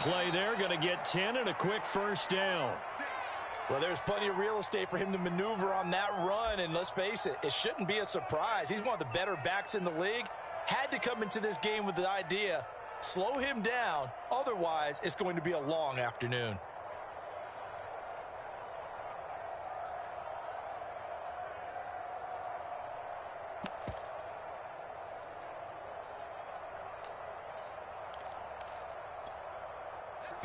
play there, going to get 10 and a quick first down. Well, there's plenty of real estate for him to maneuver on that run, and let's face it, it shouldn't be a surprise. He's one of the better backs in the league. Had to come into this game with the idea, slow him down, otherwise it's going to be a long afternoon.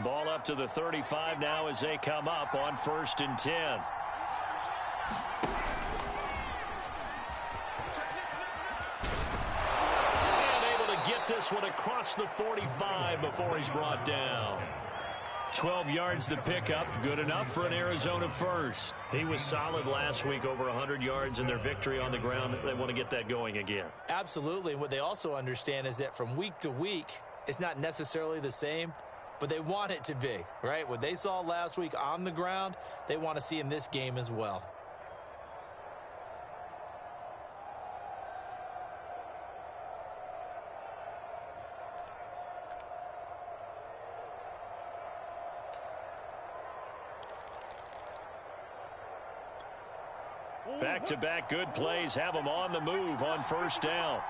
Ball up to the 35 now as they come up on 1st and 10. And able to get this one across the 45 before he's brought down. 12 yards to pick up, good enough for an Arizona first. He was solid last week, over 100 yards in their victory on the ground. They want to get that going again. Absolutely. What they also understand is that from week to week, it's not necessarily the same, but they want it to be, right? What they saw last week on the ground, they want to see in this game as well. Back-to-back good plays have them on the move on 1st down.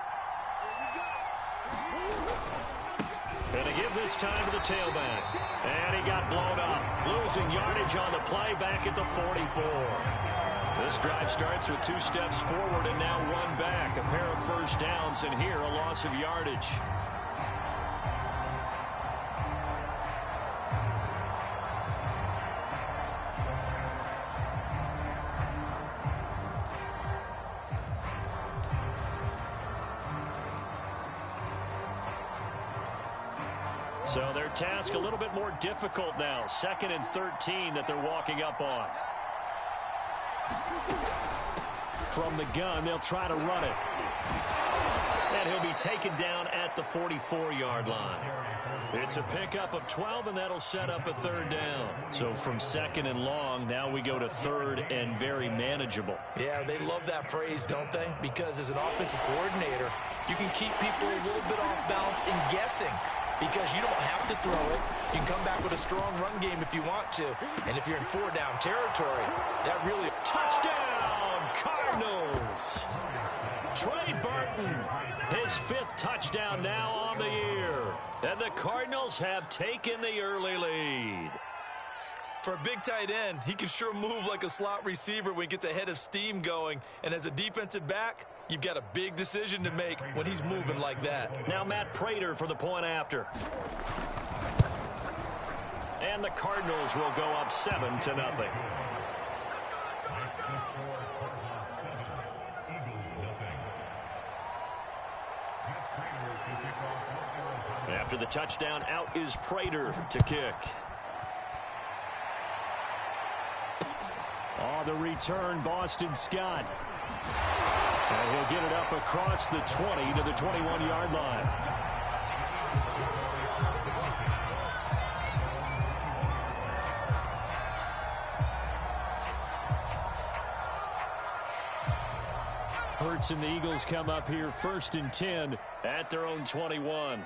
Going to give this time to the tailback. And he got blown up. Losing yardage on the play back at the 44. This drive starts with 2 steps forward and now 1 back. A pair of first downs, and here a loss of yardage. So their task a little bit more difficult now. 2nd and 13 that they're walking up on. From the gun, they'll try to run it. And he'll be taken down at the 44-yard line. It's a pickup of 12, and that'll set up a 3rd down. So from 2nd and long, now we go to 3rd and very manageable. Yeah, they love that phrase, don't they? Because as an offensive coordinator, you can keep people a little bit off balance and guessing. Because you don't have to throw it. You can come back with a strong run game if you want to. And if you're in 4-down territory, that really... Touchdown, Cardinals! Trey Burton, his 5th touchdown now on the year. And the Cardinals have taken the early lead. For a big tight end, he can sure move like a slot receiver when he gets a head of steam going. And as a defensive back, you've got a big decision to make when he's moving like that. Now Matt Prater for the point after. And the Cardinals will go up 7-0. After the touchdown, out is Prater to kick. Oh, the return, Boston Scott. And he'll get it up across the 20 to the 21-yard line. Hurts and the Eagles come up here 1st and 10 at their own 21.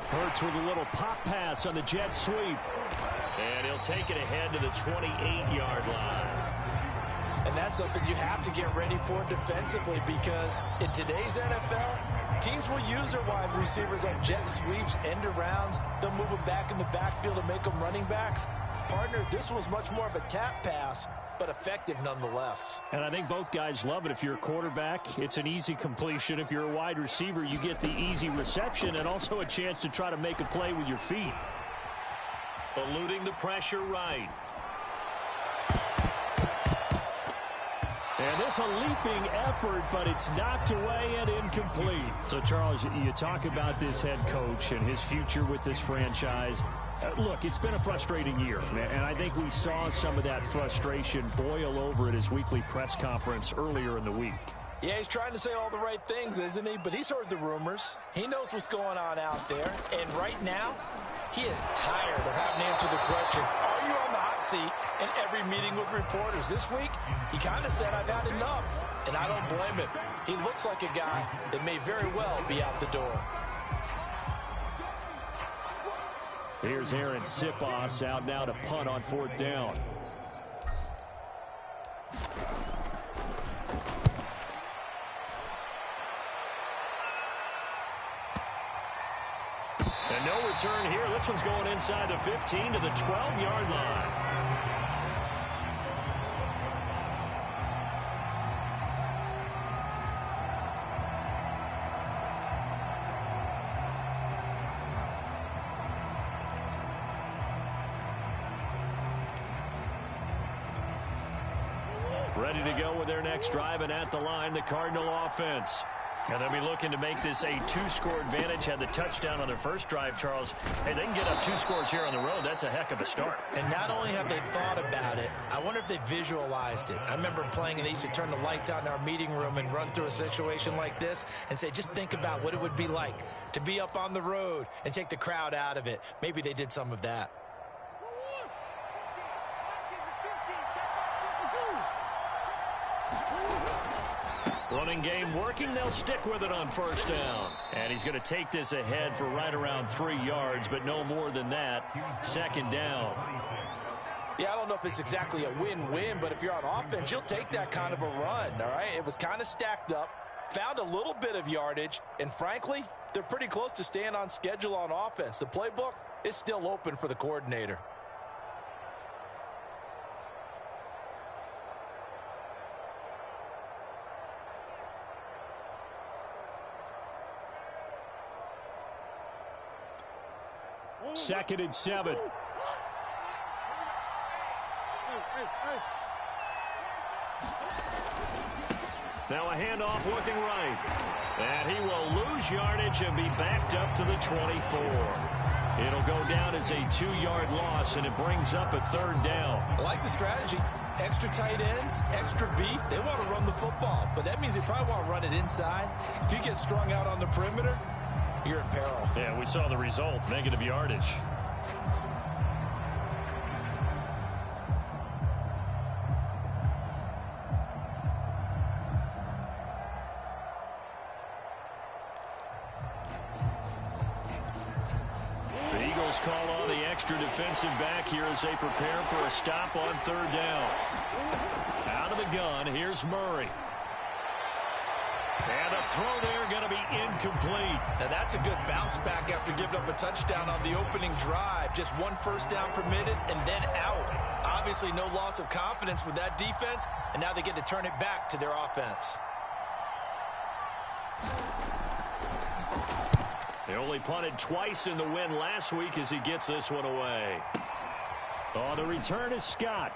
Hurts with a little pop pass on the jet sweep. And he'll take it ahead to the 28-yard line. And that's something you have to get ready for defensively, because in today's NFL, teams will use their wide receivers on jet sweeps, end arounds. They'll move them back in the backfield and make them running backs. Partner, this was much more of a tap pass, but effective nonetheless. And I think both guys love it. If you're a quarterback, it's an easy completion. If you're a wide receiver, you get the easy reception and also a chance to try to make a play with your feet. Eluding the pressure right. And this a leaping effort, but it's knocked away and incomplete. So, Charles, you talk about this head coach and his future with this franchise. Look, it's been a frustrating year, and I think we saw some of that frustration boil over at his weekly press conference earlier in the week. Yeah, he's trying to say all the right things, isn't he? But he's heard the rumors. He knows what's going on out there. And right now, he is tired of having to answer the question, are you on the hot seat in every meeting with reporters? This week, he kind of said, I've had enough. And I don't blame him. He looks like a guy that may very well be out the door. Here's Aaron Sipos out now to punt on 4th down. And no return here. This one's going inside the 15 to the 12-yard line. Ready to go with their next drive, and at the line, the Cardinal offense. And they'll be looking to make this a 2-score advantage. Had the touchdown on their first drive, Charles. Hey, they can get up 2 scores here on the road. That's a heck of a start. And not only have they thought about it, I wonder if they visualized it. I remember playing, and they used to turn the lights out in our meeting room and run through a situation like this and say, just think about what it would be like to be up on the road and take the crowd out of it. Maybe they did some of that. Running game working. They'll stick with it on 1st down. And he's going to take this ahead for right around 3 yards, but no more than that. 2nd down. Yeah, I don't know if it's exactly a win-win, but if you're on offense, you'll take that kind of a run, all right? It was kind of stacked up, found a little bit of yardage, and frankly, they're pretty close to staying on schedule on offense. The playbook is still open for the coordinator. Second and 7. Now a handoff looking right. And he will lose yardage and be backed up to the 24. It'll go down as a 2-yard loss, and it brings up a 3rd down. I like the strategy. Extra tight ends, extra beef. They want to run the football, but that means they probably want to run it inside. If you get strung out on the perimeter, you're in peril. Yeah, we saw the result, negative yardage. The Eagles call on the extra defensive back here as they prepare for a stop on 3rd down. Out of the gun, here's Murray. And a throw there going to be incomplete. Now that's a good bounce back after giving up a touchdown on the opening drive. Just 1 first down permitted and then out. Obviously no loss of confidence with that defense, and now they get to turn it back to their offense. They only punted twice in the win last week as he gets this one away. Oh, the return is Scott.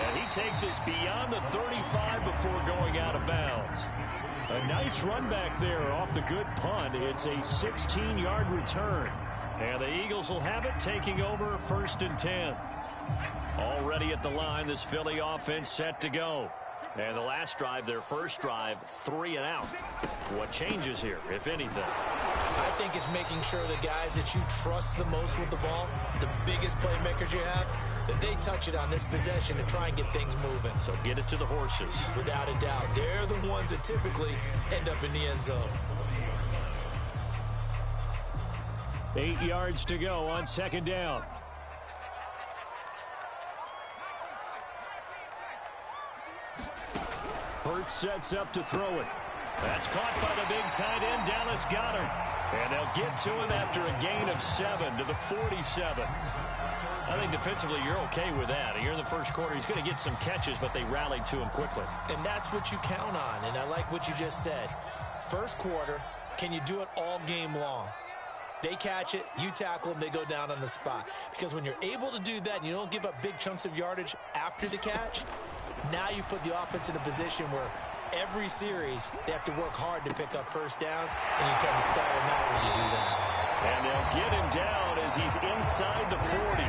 And he takes us beyond the 35 before going out of bounds. A nice run back there off the good punt. It's a 16-yard return. And the Eagles will have it, taking over 1st and 10. Already at the line, this Philly offense set to go. And the last drive, their first drive, 3 and out. What changes here, if anything? I think it's making sure the guys that you trust the most with the ball, the biggest playmakers you have, that they touch it on this possession to try and get things moving. So get it to the horses. Without a doubt. They're the ones that typically end up in the end zone. 8 yards to go on 2nd down. Hurts sets up to throw it. That's caught by the big tight end, Dallas Goedert. And they'll get to him after a gain of 7 to the 47. I think defensively you're okay with that. Here in the first quarter, he's going to get some catches, but they rallied to him quickly. And that's what you count on, and I like what you just said. First quarter, can you do it all game long? They catch it, you tackle them, they go down on the spot. Because when you're able to do that and you don't give up big chunks of yardage after the catch, now you put the offense in a position where every series they have to work hard to pick up first downs, and you tend to stall them out when you do that. And they'll get him down as he's inside the 40.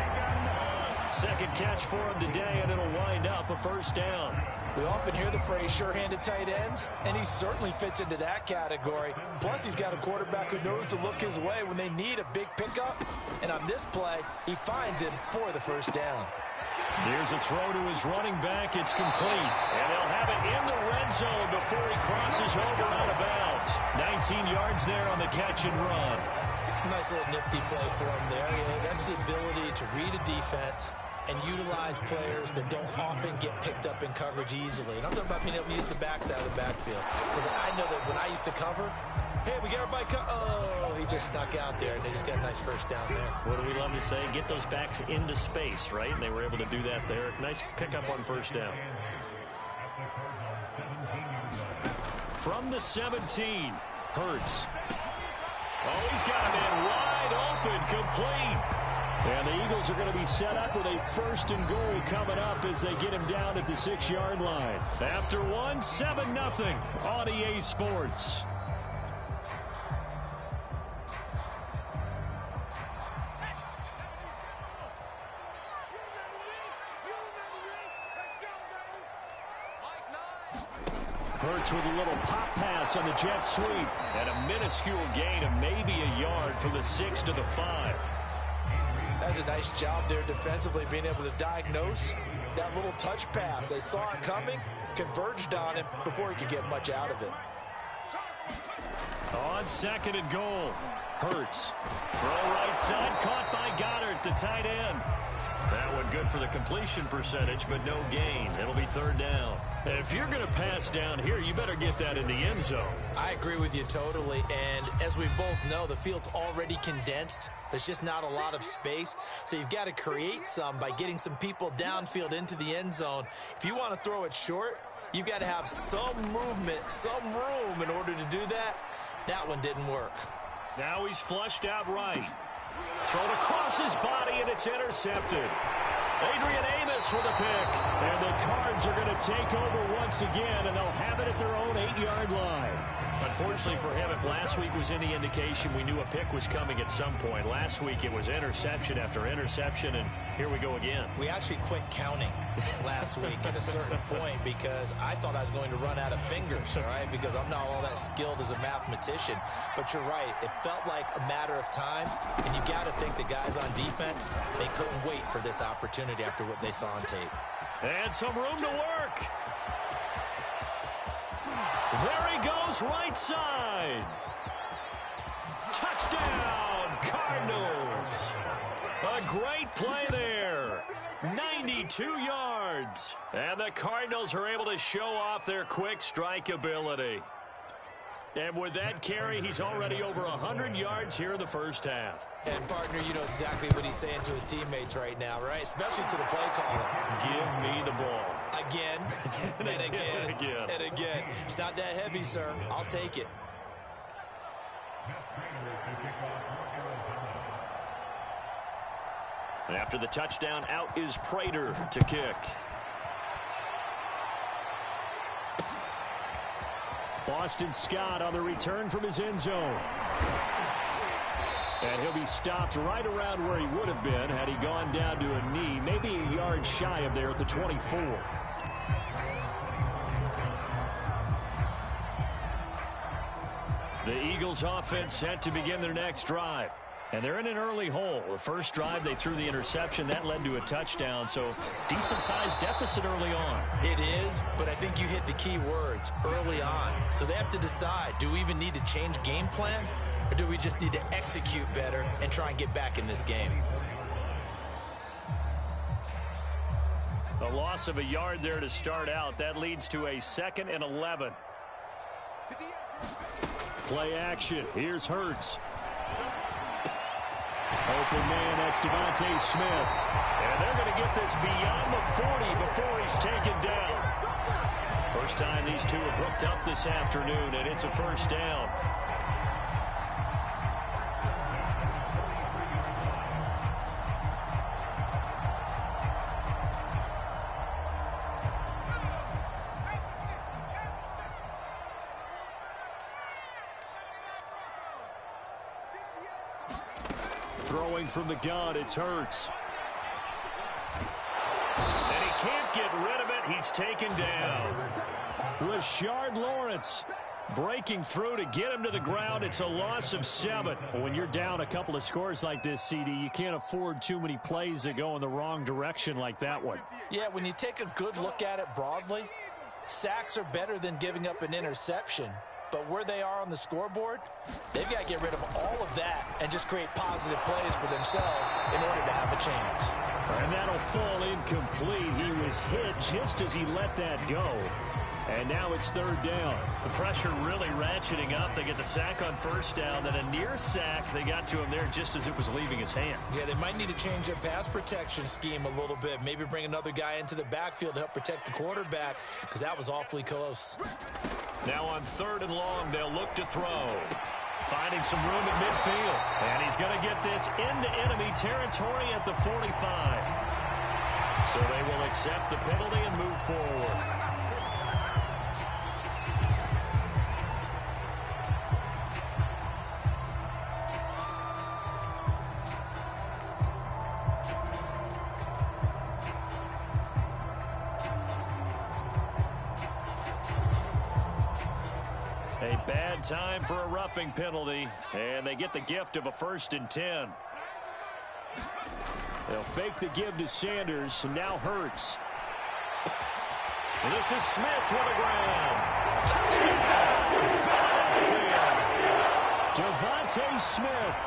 Second catch for him today, and it'll wind up a first down. We often hear the phrase sure-handed tight ends, and he certainly fits into that category. Plus, he's got a quarterback who knows to look his way when they need a big pickup. And on this play, he finds him for the first down. Here's a throw to his running back. It's complete. And they'll have it in the red zone before he crosses over out of bounds. 19 yards there on the catch and run. Nice little nifty play for him there. Yeah, that's the ability to read a defense and utilize players that don't often get picked up in coverage easily. And I'm talking about being able to use the backside of the backfield. Because I know that when I used to cover, hey, we got everybody oh, he just snuck out there, and they just got a nice first down there. What do we love to say? Get those backs into space, right? And they were able to do that there. Nice pickup on first down. From the 17, Hurts. Oh, he's got a man wide open, complete. And the Eagles are going to be set up with a 1st and goal coming up as they get him down at the 6-yard line. After one, 7-0 on EA Sports. Hurts with a little pop pass on the jet sweep. And a minuscule gain of maybe a yard from the 6 to the 5. That's a nice job there defensively, being able to diagnose that little touch pass. They saw it coming, converged on him before he could get much out of it. On 2nd and goal, Hurts. Throw right side, caught by Goddard, the tight end. That one good for the completion percentage, but no gain. It'll be 3rd down. If you're going to pass down here, you better get that in the end zone. I agree with you totally, and as we both know, the field's already condensed. There's just not a lot of space, so you've got to create some by getting some people downfield into the end zone. If you want to throw it short, you've got to have some movement, some room in order to do that. That one didn't work. Now he's flushed out right. Thrown across his body, and it's intercepted. Adrian Amos with a pick. And the Cards are going to take over once again, and they'll have it at their own 8-yard line. Unfortunately for him, if last week was any indication, we knew a pick was coming at some point. Last week it was interception after interception, and here we go again. We actually quit counting last week at a certain point because I thought I was going to run out of fingers, all right, because I'm not all that skilled as a mathematician. But you're right. It felt like a matter of time, and you got to think the guys on defense, they couldn't wait for this opportunity after what they saw on tape. And some room to work. There he goes, right side. Touchdown, Cardinals. A great play there. 92 yards. And the Cardinals are able to show off their quick strike ability. And with that carry, he's already over 100 yards here in the first half. And, partner, you know exactly what he's saying to his teammates right now, right? Especially to the play caller. Give me the ball. Again, and again, and again. It's not that heavy, sir. I'll take it. After the touchdown, out is Prater to kick. Boston Scott on the return from his end zone. And he'll be stopped right around where he would have been had he gone down to a knee, maybe a yard shy of there at the 24. The Eagles offense set to begin their next drive. And they're in an early hole. The first drive, they threw the interception. That led to a touchdown, so decent-sized deficit early on. It is, but I think you hit the key words, early on. So they have to decide, do we even need to change game plan, or do we just need to execute better and try and get back in this game? A loss of a yard there to start out. That leads to a 2nd and 11. Play action. Here's Hurts. Open man, that's Devontae Smith. And they're going to get this beyond the 40 before he's taken down. First time these two have hooked up this afternoon, and it's a first down. Throwing from the gun, it's Hurts. And he can't get rid of it. He's taken down. Rashard Lawrence breaking through to get him to the ground. It's a loss of 7. When you're down a couple of scores like this, CD, you can't afford too many plays that go in the wrong direction like that one. Yeah, when you take a good look at it broadly, sacks are better than giving up an interception. but where they are on the scoreboard, they've got to get rid of all of that and just create positive plays for themselves in order to have a chance. And that'll fall incomplete. He was hit just as he let that go. And now it's third down. The pressure really ratcheting up. They get the sack on first down, then a near sack. They got to him there just as it was leaving his hand. Yeah, they might need to change their pass protection scheme a little bit. Maybe bring another guy into the backfield to help protect the quarterback, because that was awfully close. Now on third and long, they'll look to throw. Finding some room at midfield. And he's going to get this into enemy territory at the 45. So they will accept the penalty and move forward. A bad time for a roughing penalty, and they get the gift of a 1st and 10. They'll fake the give to Sanders, and now Hurts. And this is Smith with a grab. Touchdown! Devontae Smith,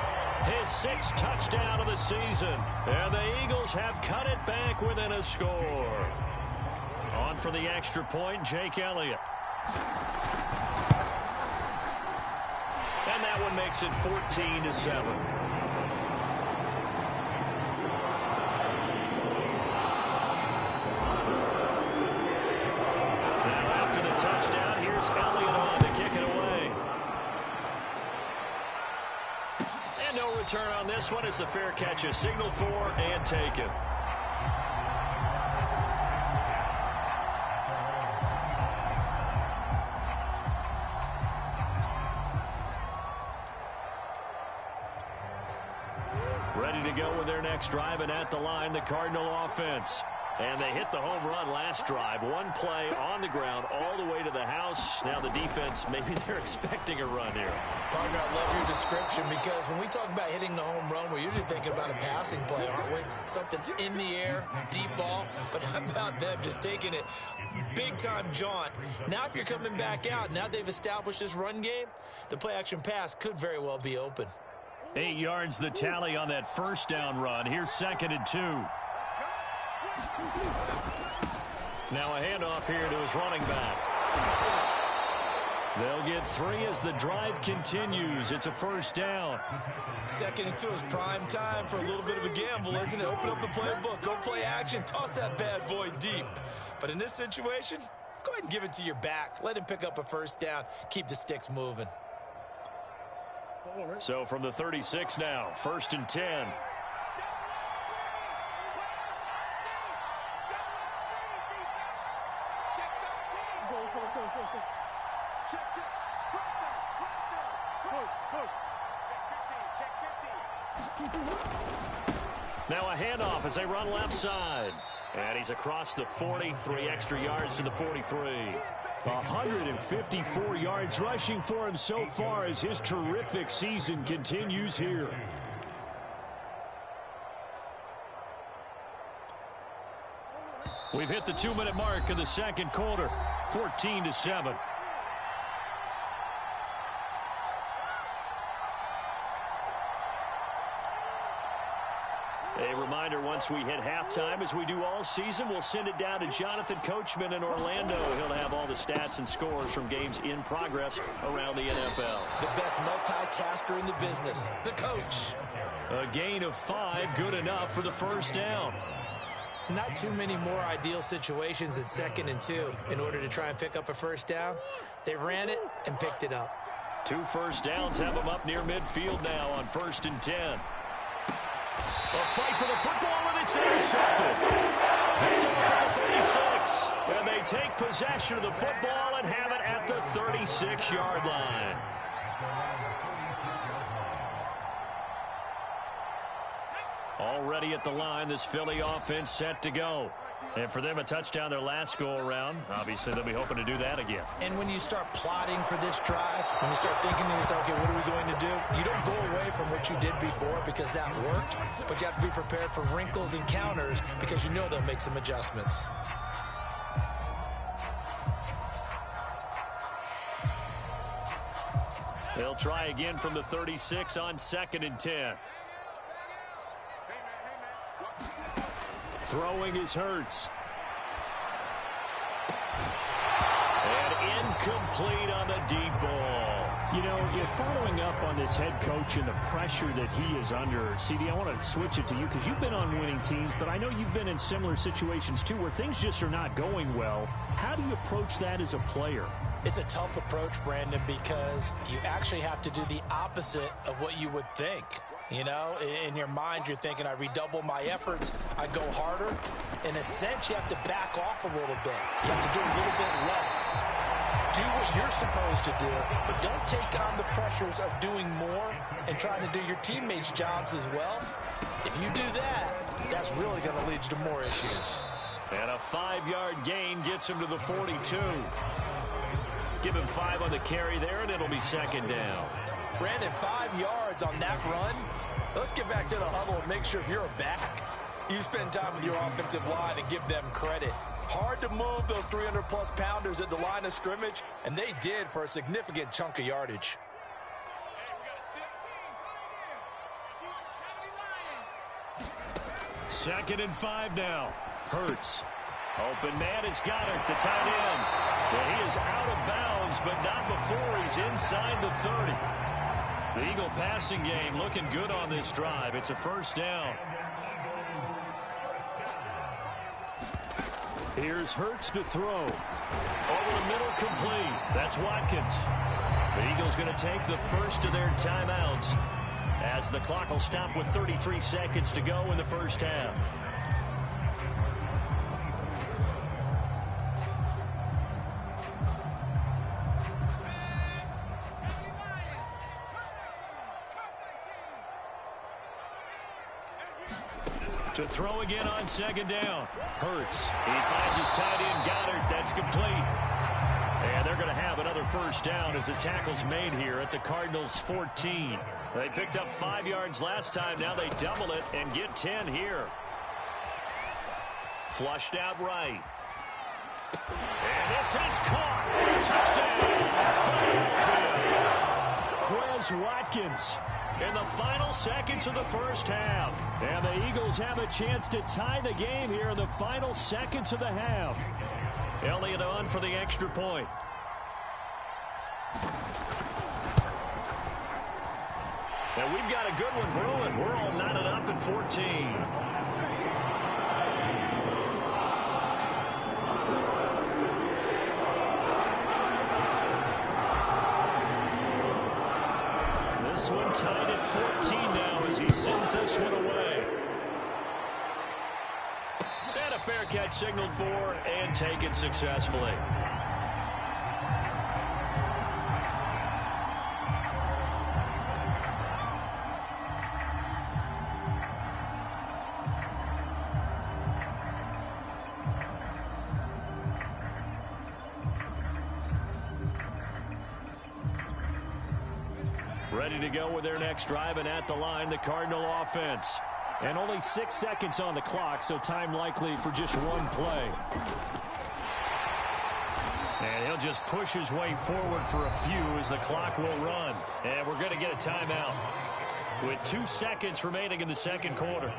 his 6th touchdown of the season, and the Eagles have cut it back within a score. On for the extra point, Jake Elliott. And that one makes it 14-7. Now after the touchdown, here's Elliott on to kick it away. And no return on this one as the fair catch is signaled for and taken. Ready to go with their next drive, and at the line, the Cardinal offense. And they hit the home run last drive. One play on the ground all the way to the house. Now the defense, maybe they're expecting a run here. Partner, I love your description, because when we talk about hitting the home run, we're usually thinking about a passing play, aren't we? Something in the air, deep ball. But how about them just taking it big-time jaunt? Now if you're coming back out, now they've established this run game, the play-action pass could very well be open. 8 yards the tally on that first down run. Here's 2nd and 2. Now a handoff here to his running back. They'll get 3 as the drive continues. It's a first down. 2nd and 2 is prime time for a little bit of a gamble, isn't it? Open up the playbook, go play action, toss that bad boy deep. But in this situation, go ahead and give it to your back. Let him pick up a first down. Keep the sticks moving. So from the 36 now, 1st and 10. Now a handoff as they run left side. And he's across the 40, 3 extra yards to the 43. 154 yards rushing for him so far as his terrific season continues here. We've hit the 2-minute mark of the second quarter, 14-7. A reminder, once we hit halftime, as we do all season, we'll send it down to Jonathan Coachman in Orlando. He'll have all the stats and scores from games in progress around the NFL. The best multitasker in the business, the coach. A gain of 5, good enough for the first down. Not too many more ideal situations at 2nd and 2 in order to try and pick up a first down. They ran it and picked it up. 2 first downs have them up near midfield now on 1st and 10. A fight for the football, and it's intercepted. Picked off at the 36. And they take possession of the football and have it at the 36-yard line. Already at the line, this Philly offense set to go. And for them, a touchdown their last go-around. Obviously, they'll be hoping to do that again. And when you start plotting for this drive, when you start thinking to yourself, okay, what are we going to do? You don't go away from what you did before because that worked, but you have to be prepared for wrinkles and counters because you know they'll make some adjustments. They'll try again from the 36 on 2nd and 10. Throwing is Hurts. And incomplete on the deep ball. You know, you're following up on this head coach and the pressure that he is under. CD, I want to switch it to you because you've been on winning teams, but I know you've been in similar situations too where things just are not going well. How do you approach that as a player? It's a tough approach, Brandon, because you actually have to do the opposite of what you would think. You know, in your mind, you're thinking, I redouble my efforts, I go harder. In a sense, you have to back off a little bit. You have to do a little bit less. Do what you're supposed to do, but don't take on the pressures of doing more and trying to do your teammates' jobs as well. If you do that, that's really going to lead you to more issues. And a 5-yard gain gets him to the 42. Give him 5 on the carry there, and it'll be 2nd down. Brandon, 5 yards on that run. Let's get back to the huddle and make sure if you're a back, you spend time with your offensive line and give them credit. Hard to move those 300-plus pounders at the line of scrimmage, and they did for a significant chunk of yardage. 2nd and 5 now. Hurts. Open man is Goddard, the tight end. Well, he is out of bounds, but not before he's inside the 30. The Eagle passing game looking good on this drive. It's a 1st down. Here's Hurts to throw. Over the middle, complete. That's Watkins. The Eagles going to take the first of their timeouts as the clock will stop with 33 seconds to go in the 1st half. To throw again on 2nd down. Hurts. He finds his tight end, Goddard. That's complete. And they're going to have another 1st down as the tackle's made here at the Cardinals' 14. They picked up 5 yards last time. Now they double it and get 10 here. Flushed out right. And this is caught. Touchdown. Quez Watkins. In the final seconds of the 1st half. And the Eagles have a chance to tie the game here in the final seconds of the half. Elliott on for the extra point. And we've got a good one brewing. We're all knotted up at 14. This one tied at 14 now as he sends this one away. And a fair catch signaled for and taken successfully. Ready to go with their next drive, and at the line, the Cardinal offense. And only 6 seconds on the clock, so time likely for just one play. And he'll just push his way forward for a few as the clock will run. And we're going to get a timeout with 2 seconds remaining in the 2nd quarter.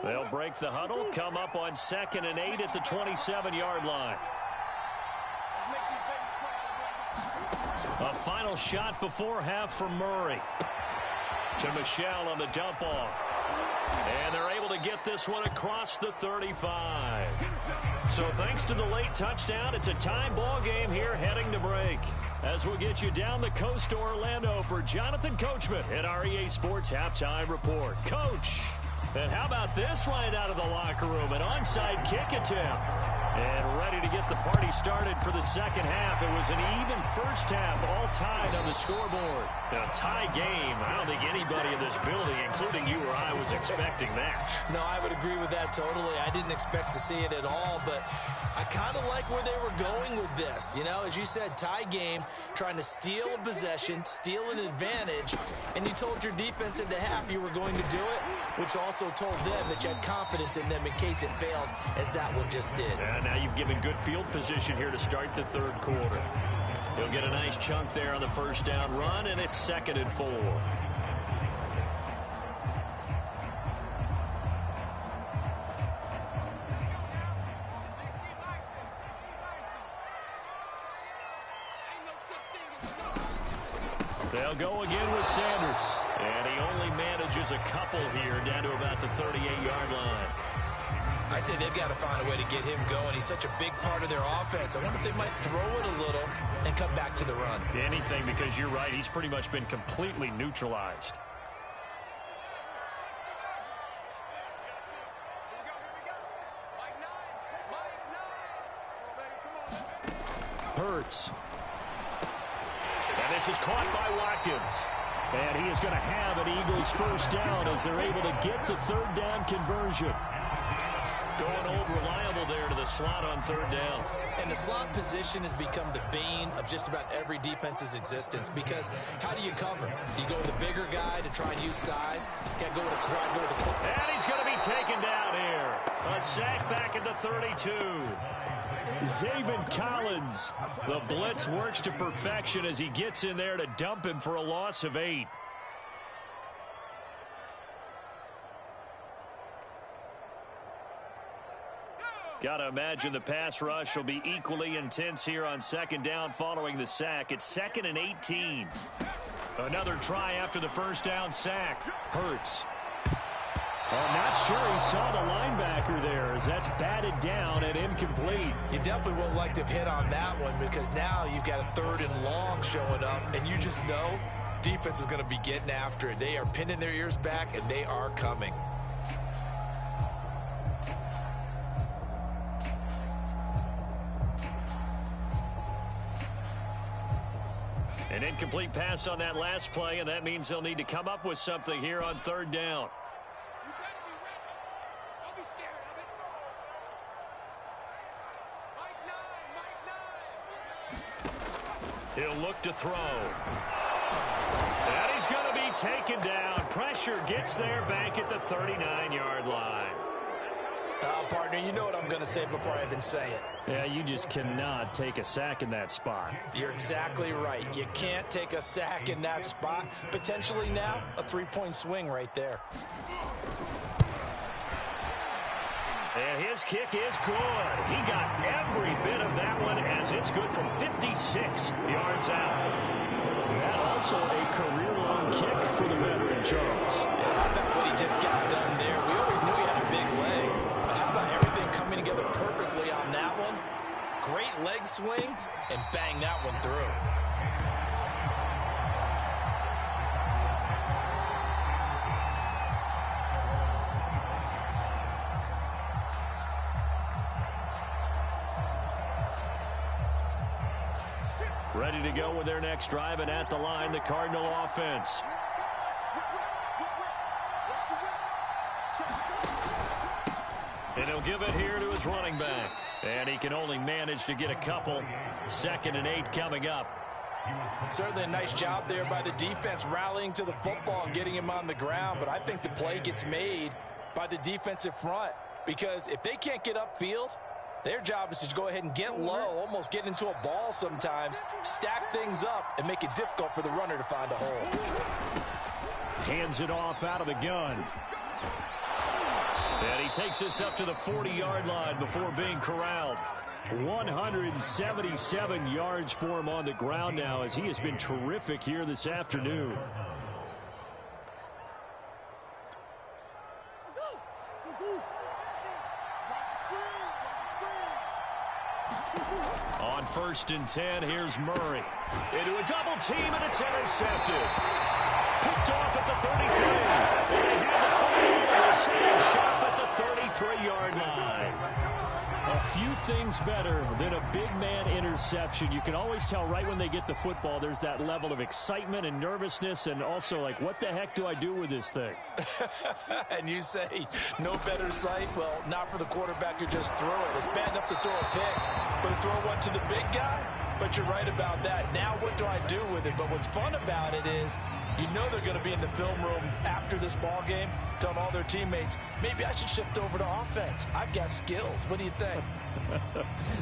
They'll break the huddle, come up on 2nd and 8 at the 27-yard line. A final shot before half from Murray. To Michel on the dump-off. And they're able to get this one across the 35. So thanks to the late touchdown, it's a time ball game here heading to break. As we'll get you down the coast to Orlando for Jonathan Coachman at our EA Sports Halftime Report. Coach! And how about this right out of the locker room? An onside kick attempt. And ready to get the party started for the 2nd half. It was an even 1st half, all tied on the scoreboard. A tie game. I don't think anybody in this building, including you or I, was expecting that. No, I would agree with that totally. I didn't expect to see it at all, but I kind of like like where they were going with this. You know, as you said, tie game, trying to steal a possession, steal an advantage, and you told your defense in the half you were going to do it, which also told them that you had confidence in them in case it failed, as that one just did. And now you've given good field position here to start the third quarter. He'll get a nice chunk there on the first down run, and it's 2nd and 4. They'll go again with Sanders. And he only manages a couple here down to about the 38-yard line. I'd say they've got to find a way to get him going. He's such a big part of their offense. I wonder if they might throw it a little and come back to the run. Anything, because you're right. He's pretty much been completely neutralized. Hurts. And this is caught by Watkins. And he is going to have an Eagles first down as they're able to get the third down conversion. Going old reliable there to the slot on third down. And the slot position has become the bane of just about every defense's existence, because how do you cover? Do you go with the bigger guy to try and use size? Can't go with a try, go with a quick. And he's going to be taken down here. A sack back at the 32. Zaven Collins. The blitz works to perfection as he gets in there to dump him for a loss of 8. Got to imagine the pass rush will be equally intense here on second down following the sack. It's 2nd and 18. Another try after the first down sack. Hurts. I'm not sure he saw the linebacker there as that's batted down and incomplete. You definitely won't like to have hit on that one, because now you've got a 3rd and long showing up, and you just know defense is going to be getting after it. They are pinning their ears back, and they are coming. An incomplete pass on that last play, and that means they'll need to come up with something here on third down. He'll look to throw. And he's going to be taken down. Pressure gets there back at the 39-yard line. Partner, you know what I'm going to say before I even say it. Yeah, you just cannot take a sack in that spot. You're exactly right. You can't take a sack in that spot. Potentially now a 3-point swing right there. And his kick is good. He got every bit of that one as it's good from 56 yards out. And also a career-long kick for the veteran, Charles. Yeah, how about what he just got done there? We always knew he had a big leg. But how about everything coming together perfectly on that one? Great leg swing and bang that one through. Ready to go with their next drive, and at the line, the Cardinal offense. And he'll give it here to his running back. And he can only manage to get a couple. 2nd and 8 coming up. Certainly a nice job there by the defense rallying to the football and getting him on the ground. But I think the play gets made by the defensive front, because if they can't get upfield, their job is to go ahead and get low, almost get into a ball sometimes, stack things up, and make it difficult for the runner to find a hole. Hands it off out of the gun. And he takes this up to the 40-yard line before being corralled. 177 yards for him on the ground now, as he has been terrific here this afternoon. On 1st and 10, here's Murray. Into a double team, and it's intercepted. Picked off at the 33. They have the 40. They'll shot at the 33-yard line. A few things better than a big man interception. You can always tell right when they get the football, there's that level of excitement and nervousness, and also like, what the heck do I do with this thing? And you say, no better sight? Well, not for the quarterback who just threw it. It's bad enough to throw a pick, but to throw one to the big guy, but you're right about that. Now what do I do with it? But what's fun about it is you know they're going to be in the film room after this ball game telling all their teammates, maybe I should shift over to offense. I've got skills. What do you think?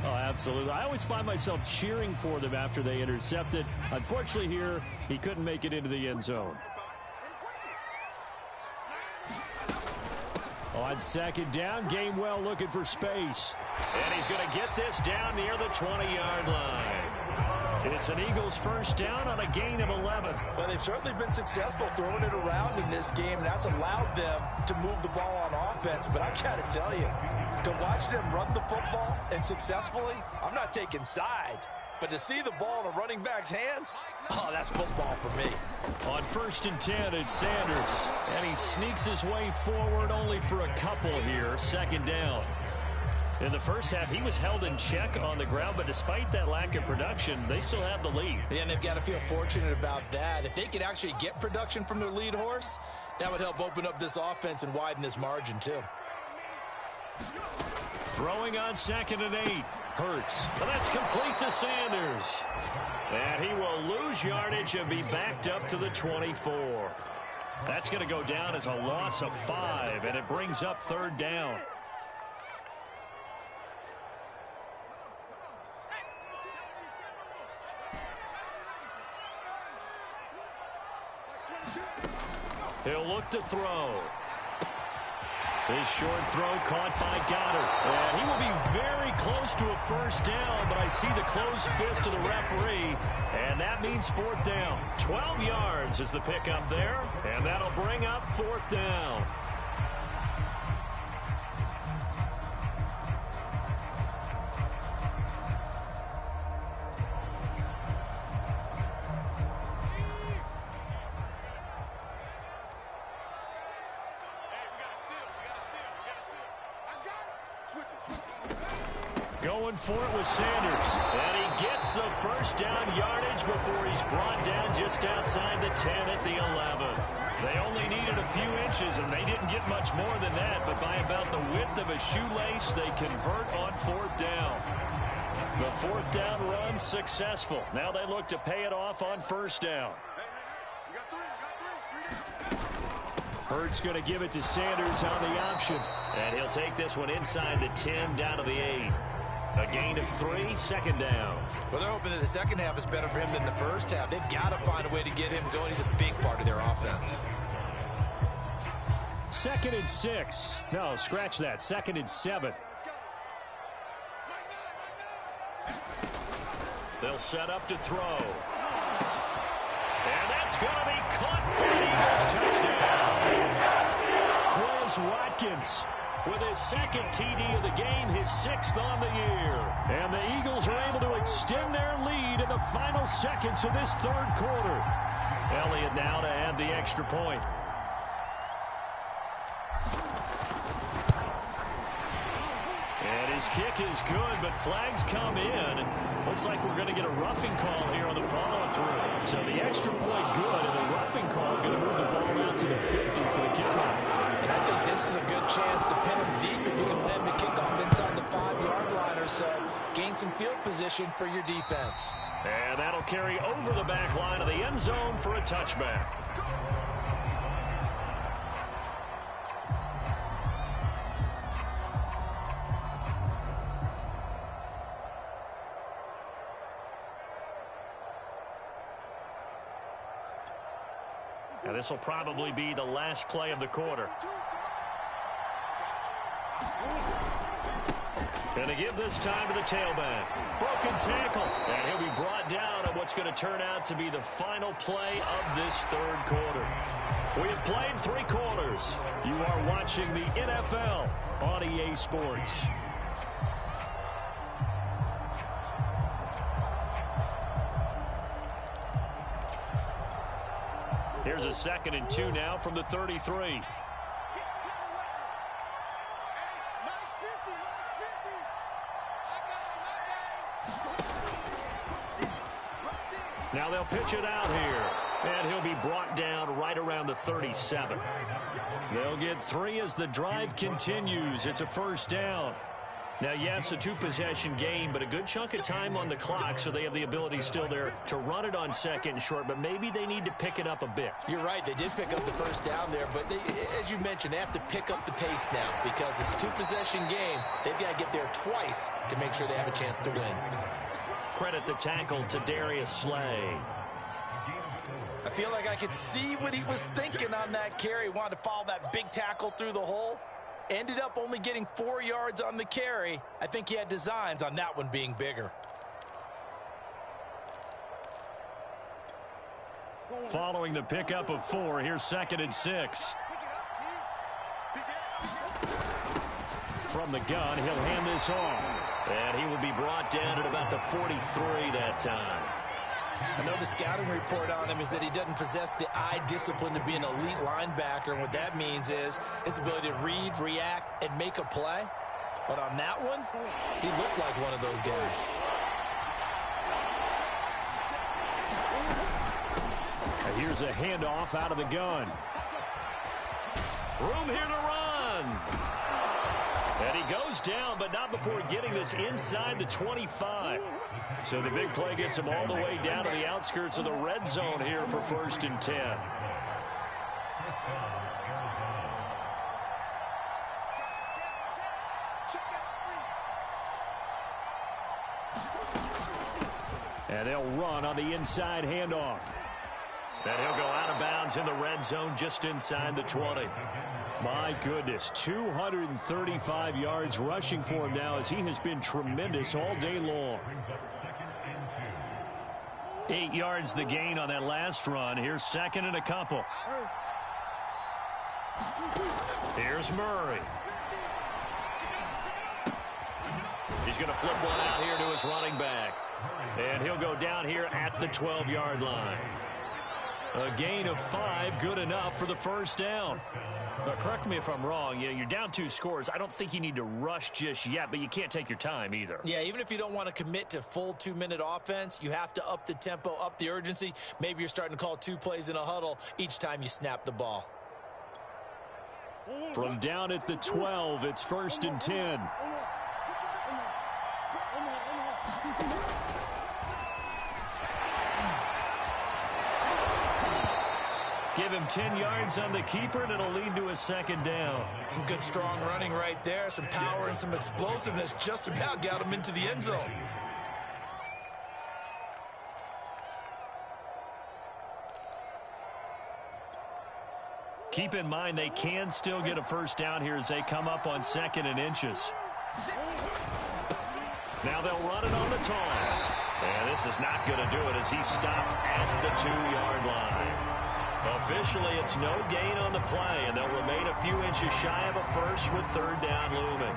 Oh, absolutely. I always find myself cheering for them after they intercept it. Unfortunately here, he couldn't make it into the end zone. On second down, Gainwell looking for space. And he's going to get this down near the 20-yard line. It's an Eagles first down on a gain of 11. Well, they've certainly been successful throwing it around in this game, and that's allowed them to move the ball on offense. But I got to tell you, to watch them run the football and successfully, I'm not taking sides. But to see the ball in a running back's hands, oh, that's football for me. On first and 10, it's Sanders. And he sneaks his way forward only for a couple here. Second down. In the first half, he was held in check on the ground, but despite that lack of production, they still have the lead. Yeah, and they've got to feel fortunate about that. If they could actually get production from their lead horse, that would help open up this offense and widen this margin, too. Throwing on second and 8. Hurts. Well, that's complete to Sanders. And he will lose yardage and be backed up to the 24. That's going to go down as a loss of 5, and it brings up third down. He'll look to throw. His short throw caught by Goddard. And he will be very close to a first down, but I see the closed fist of the referee, and that means fourth down. 12 yards is the pickup there, and that'll bring up fourth down. Going for it with Sanders. And he gets the first down yardage before he's brought down just outside the 10 at the 11. They only needed a few inches, and they didn't get much more than that. But by about the width of a shoelace, they convert on fourth down. The fourth down run successful. Now they look to pay it off on first down. Hurts going to give it to Sanders on the option. And he'll take this one inside the 10 down to the 8. A gain of 3, second down. Well, they're hoping that the second half is better for him than the first half. They've got to find a way to get him going. He's a big part of their offense. Second and 6. No, scratch that. Second and 7. They'll set up to throw. And that's going to be caught for the Eagles touchdown. Quez Watkins with his second TD of the game, his 6th on the year. And the Eagles are able to extend their lead in the final seconds of this third quarter. Elliott now to add the extra point. And his kick is good, but flags come in. Looks like we're going to get a roughing call here on the follow-through. So the extra point good, and the roughing call going to move the ball out to the 50 for the kickoff. And I think this is a good chance to pin him deep if you can land the kickoff inside the 5-yard line or so. Gain some field position for your defense. And that'll carry over the back line of the end zone for a touchback. Now this will probably be the last play of the quarter. Going to give this time to the tailback. Broken tackle. And he'll be brought down on what's going to turn out to be the final play of this third quarter. We have played 3 quarters. You are watching the NFL on EA Sports. Here's a 2nd and 2 now from the 33. Now they'll pitch it out here. And he'll be brought down right around the 37. They'll get 3 as the drive continues. It's a first down. Now, yes, a two-possession game, but a good chunk of time on the clock, so they have the ability still there to run it on second and short, but maybe they need to pick it up a bit. You're right. They did pick up the first down there, but as you mentioned, they have to pick up the pace now because it's a two-possession game. They've got to get there twice to make sure they have a chance to win. Credit the tackle to Darius Slay. I feel like I could see what he was thinking on that carry. Wanted to follow that big tackle through the hole. Ended up only getting 4 yards on the carry. I think he had designs on that one being bigger. Following the pickup of 4, here's 2nd and 6. From the gun, he'll hand this off. And he will be brought down at about the 43 that time. I know the scouting report on him is that he doesn't possess the eye discipline to be an elite linebacker. And what that means is his ability to read, react, and make a play. But on that one, he looked like one of those guys. Here's a handoff out of the gun. Room here to run. And he goes down, but not before getting this inside the 25. So the big play gets him all the way down to the outskirts of the red zone here for 1st and 10. And they'll run on the inside handoff. And he'll go out of bounds in the red zone just inside the 20. My goodness, 235 yards rushing for him now as he has been tremendous all day long. 8 yards the gain on that last run. Here's 2nd and a couple. Here's Murray. He's going to flip one out here to his running back. And he'll go down here at the 12-yard line. A gain of 5, good enough for the first down. But correct me if I'm wrong, you're down 2 scores. I don't think you need to rush just yet, but you can't take your time either. Yeah, even if you don't want to commit to full 2-minute offense, you have to up the tempo, up the urgency. Maybe you're starting to call 2 plays in a huddle each time you snap the ball. From down at the 12, it's 1st and 10. Give him 10 yards on the keeper, and it'll lead to a 2nd down. Some good, strong running right there. Some power and some explosiveness just about got him into the end zone. Keep in mind they can still get a first down here as they come up on 2nd and inches. Now they'll run it on the toss. And this is not going to do it as he's stopped at the 2-yard line. Officially, it's no gain on the play, and they'll remain a few inches shy of a first with 3rd down looming.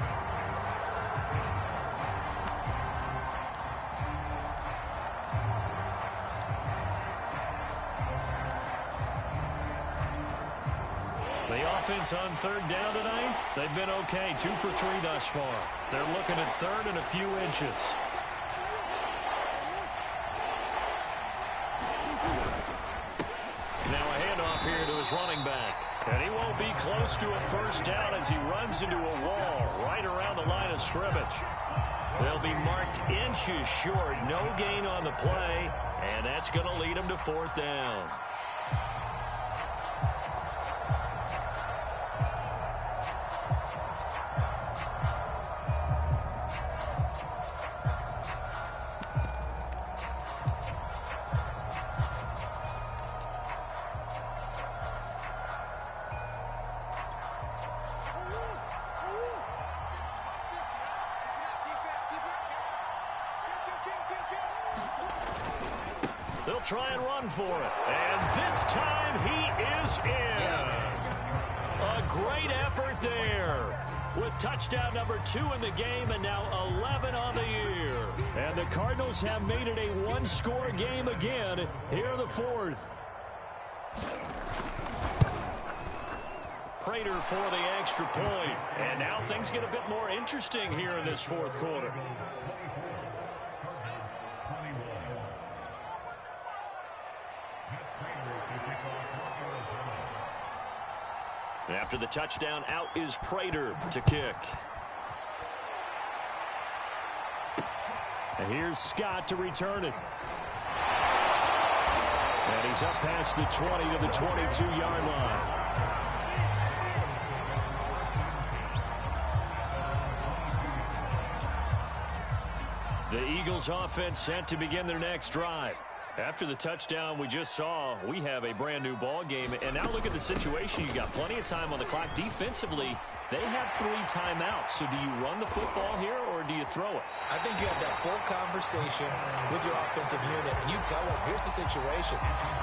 The offense on 3rd down tonight, they've been okay, 2 for 3 thus far. They're looking at 3rd and a few inches. Here to his running back. And he won't be close to a first down as he runs into a wall right around the line of scrimmage. They'll be marked inches short. No gain on the play. And that's going to lead him to 4th down. They'll try and run for it. And this time he is in. Yes. A great effort there. With touchdown number 2 in the game and now 11 on the year. And the Cardinals have made it a 1-score game again here in the 4th. Prater for the extra point. And now things get a bit more interesting here in this 4th quarter. After the touchdown, out is Prater to kick. And here's Scott to return it. And he's up past the 20 to the 22-yard line. The Eagles offense set to begin their next drive. After the touchdown we just saw, we have a brand new ball game. And now look at the situation. You got plenty of time on the clock. Defensively, they have 3 timeouts. So do you run the football here or do you throw it? I think you have that full conversation with your offensive unit, and you tell them, here's the situation.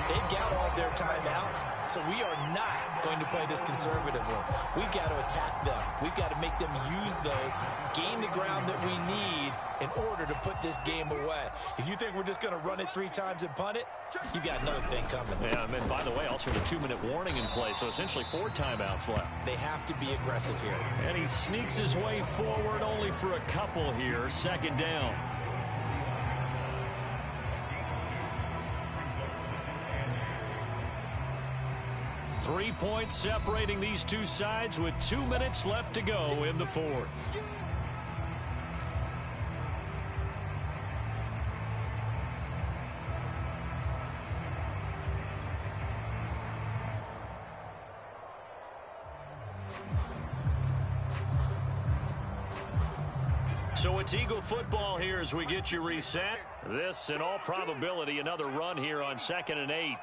They've got all their timeouts, so we are not going to play this conservatively. We've got to attack them. We've got to make them use those, gain the ground that we need in order to put this game away. If you think we're just going to run it 3 times and punt it, you've got another thing coming. Yeah, and by the way, also the 2-minute warning in play, so essentially 4 timeouts left. They have to be aggressive here. And he sneaks his way forward only for a couple here. Second down. Three points separating these two sides with 2 minutes left to go in the fourth. So it's Eagle football here as we get you reset. This, in all probability, another run here on 2nd and 8.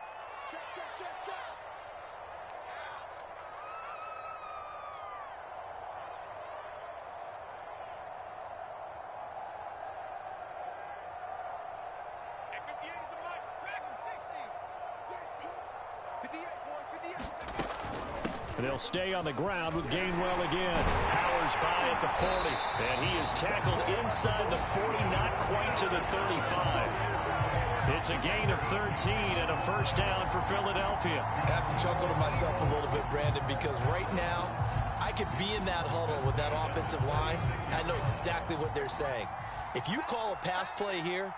And they'll stay on the ground with Gainwell again. Powers by at the 40. And he is tackled inside the 40, not quite to the 35. It's a gain of 13 and a first down for Philadelphia. I have to chuckle to myself a little bit, Brandon, because right now I could be in that huddle with that offensive line. I know exactly what they're saying. If you call a pass play here,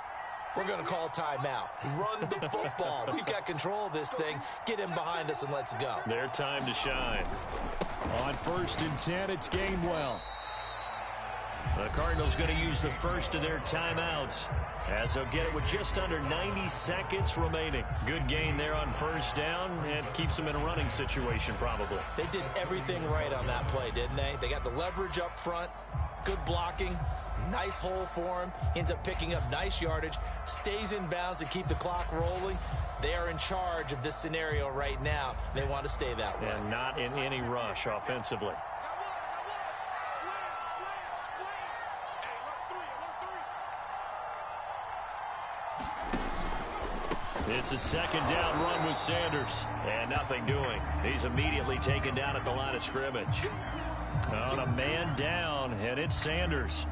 we're going to call timeout. Run the football. We've got control of this thing. Get in behind us and let's go. Their time to shine. On 1st and 10, it's Gainwell. The Cardinals going to use the first of their timeouts as they'll get it with just under 90 seconds remaining. Good gain there on first down and keeps them in a running situation probably. They did everything right on that play, didn't they? They got the leverage up front, good blocking. Nice hole for him. Ends up picking up nice yardage. Stays in bounds to keep the clock rolling. They are in charge of this scenario right now. They want to stay that way. And not in any rush offensively. It's a 2nd down run with Sanders. And nothing doing. He's immediately taken down at the line of scrimmage. On a man down, and it's Sanders.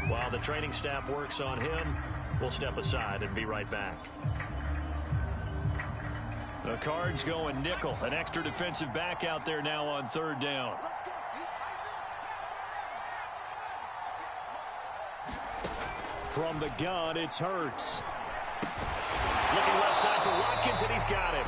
While the training staff works on him, we'll step aside and be right back. The Cards going nickel. An extra defensive back out there now on 3rd down. From the gun, it's Hurts. Looking left side for Watkins, and he's got it.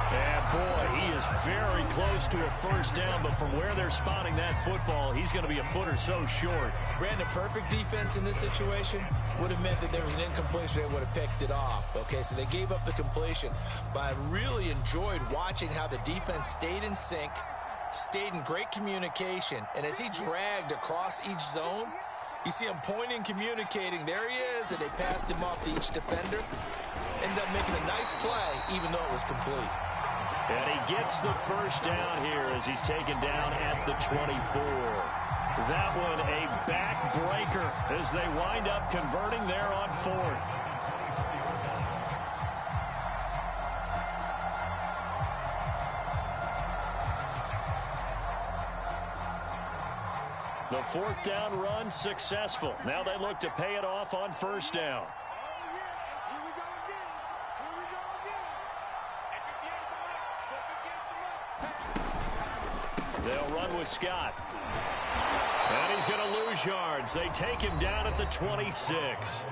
And boy, he is very close to a first down, but from where they're spotting that football, he's going to be a foot or so short. Brandon, perfect defense in this situation would have meant that there was an incompletion. They would have picked it off. Okay, so they gave up the completion. But I really enjoyed watching how the defense stayed in sync, stayed in great communication, and as he dragged across each zone, you see him pointing, communicating. There he is, and they passed him off to each defender. Ended up making a nice play, even though it was complete. And he gets the first down here as he's taken down at the 24. That one a backbreaker as they wind up converting there on 4th. The 4th down run successful. Now they look to pay it off on first down. They'll run with Scott. And he's going to lose yards. They take him down at the 26.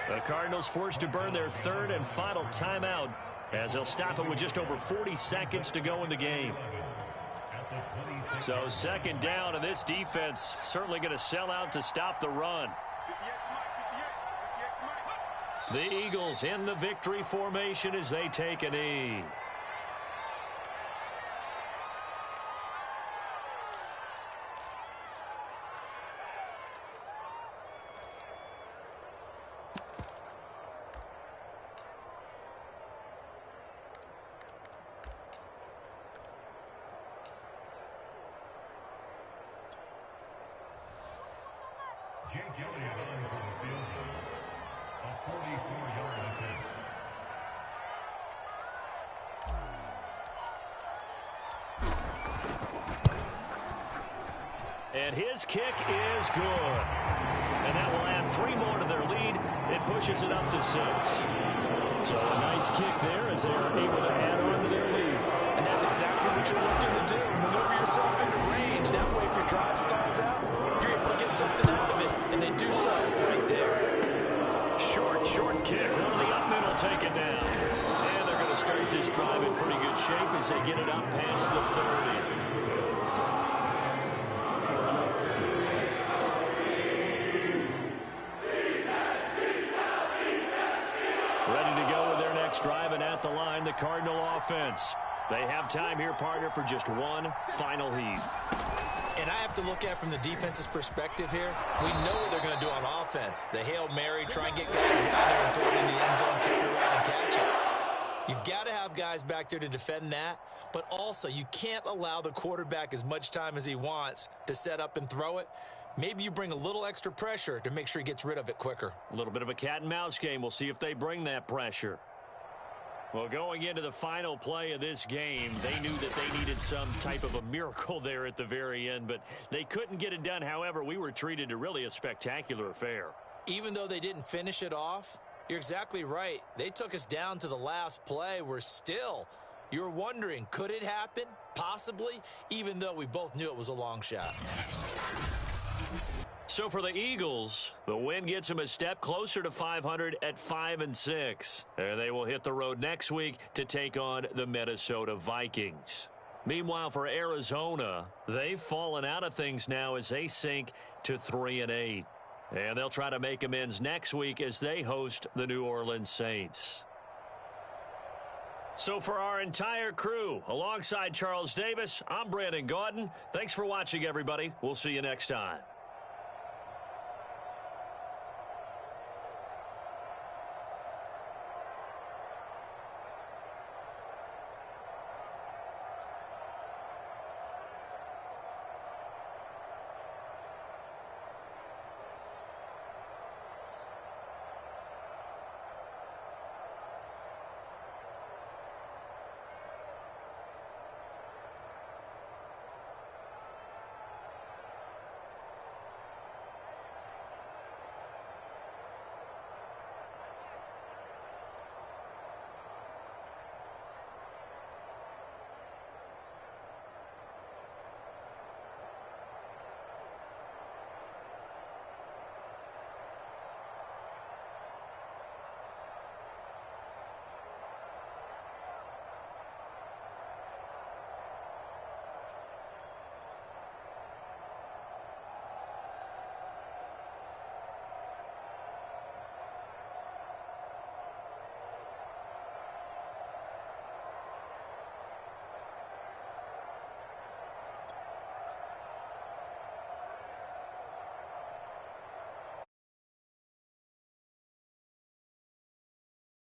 The Cardinals forced to burn their 3rd and final timeout as they'll stop it with just over 40 seconds to go in the game. So 2nd down, and this defense certainly going to sell out to stop the run. The Eagles in the victory formation as they take a knee. And his kick is good. And that will add 3 more to their lead. It pushes it up to 6. So a nice kick there as they are able to add on to their lead. And that's exactly what you're looking to do. Maneuver yourself into range. That way, if your drive stalls out, you're able to get something out of it. And they do so right there. Short kick. One of the up middle taken down. And they're going to start this drive in pretty good shape as they get it up past the 30. Driving at the line, the Cardinal offense. They have time here, partner, for just one final heat. And I have to look at from the defense's perspective here. We know what they're going to do on offense. The Hail Mary, try and get guys down there and throw it in the end zone, take it around and catch it. You've got to have guys back there to defend that, but also you can't allow the quarterback as much time as he wants to set up and throw it. Maybe you bring a little extra pressure to make sure he gets rid of it quicker. A little bit of a cat and mouse game. We'll see if they bring that pressure. Well, going into the final play of this game, they knew that they needed some type of a miracle there at the very end, but they couldn't get it done. However, we were treated to really a spectacular affair. Even though they didn't finish it off, you're exactly right. They took us down to the last play. We're still, you're wondering, could it happen? Possibly, even though we both knew it was a long shot. So for the Eagles, the win gets them a step closer to 500 at 5-6. And they will hit the road next week to take on the Minnesota Vikings. Meanwhile, for Arizona, they've fallen out of things now as they sink to 3-8. And they'll try to make amends next week as they host the New Orleans Saints. So for our entire crew, alongside Charles Davis, I'm Brandon Gaudin. Thanks for watching, everybody. We'll see you next time.